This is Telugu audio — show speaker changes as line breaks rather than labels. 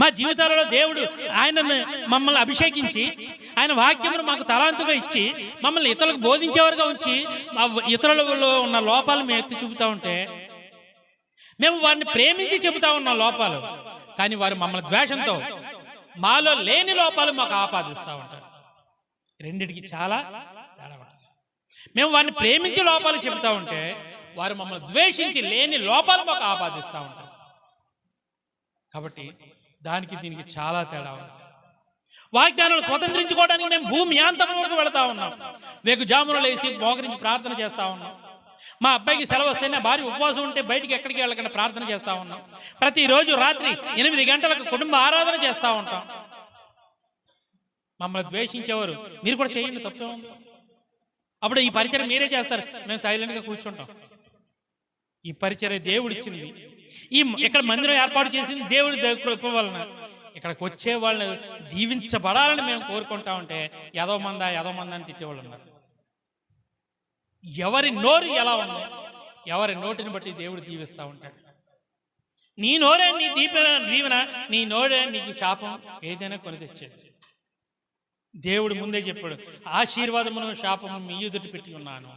మా జీవితాలలో దేవుడు ఆయన మమ్మల్ని అభిషేకించి ఆయన వాక్యమును మాకు తలాంతుగా ఇచ్చి మమ్మల్ని ఇతరులకు బోధించేవారుగా ఉంచి ఇతరులలో ఉన్న లోపాలు మేము ఎత్తి చూపుతూ ఉంటే మేము వారిని ప్రేమించి చెబుతా ఉన్నాం లోపాలు, కానీ వారు మమ్మల్ని ద్వేషంతో మాలో లేని లోపాలు మాకు ఆపాదిస్తూ ఉంటారు. రెండిటికి చాలా తేడా ఉంటుంది. మేము వారిని ప్రేమించి లోపాలు చెబుతూ ఉంటే వారు మమ్మల్ని ద్వేషించి లేని లోపాలు మాకు ఆపాదిస్తూ ఉంటారు. కాబట్టి దానికి దీనికి చాలా తేడా ఉంది. వాగ్దానాలు స్వతంత్రించుకోవడానికి మేము భూమి యాంతరంలోకి వెళతా ఉన్నాం. వేకుజామున లేసి మోకరించి ప్రార్థన చేస్తూ ఉన్నాం. మా అబ్బాయికి సెలవు వస్తే నా భార్య ఉపవాసం ఉంటే బయటికి ఎక్కడికి వెళ్ళకుండా ప్రార్థన చేస్తూ ఉన్నాం. ప్రతిరోజు రాత్రి 8 గంటలకు కుటుంబ ఆరాధన చేస్తూ ఉంటాం. మమ్మల్ని ద్వేషించేవారు మీరు కూడా చేయండి, తప్పే ఉంది. అప్పుడు ఈ పరిచయం మీరే చేస్తారు, మేము సైలెంట్గా కూర్చుంటాం. ఈ పరిచర్య దేవుడు ఇచ్చింది. ఇక్కడ మందిరం ఏర్పాటు చేసింది దేవుడి కృప వలన. ఇక్కడికి వచ్చే వాళ్ళని దీవించబడాలని మేము కోరుకుంటా ఉంటే ఎదో మంద అని తిట్టేవాళ్ళు ఉన్నారు. ఎవరి నోరు ఎలా ఉంది, ఎవరి నోటిని బట్టి దేవుడు దీవిస్తూ ఉంటాడు. నీ నోరే నీ దీవెన, నీ నోరే నీకు శాపం ఏదైనా కొని తెచ్చేది. దేవుడు ముందే చెప్పాడు, ఆశీర్వాదమును శాపము మీ ఎదుట పెట్టి ఉన్నాను.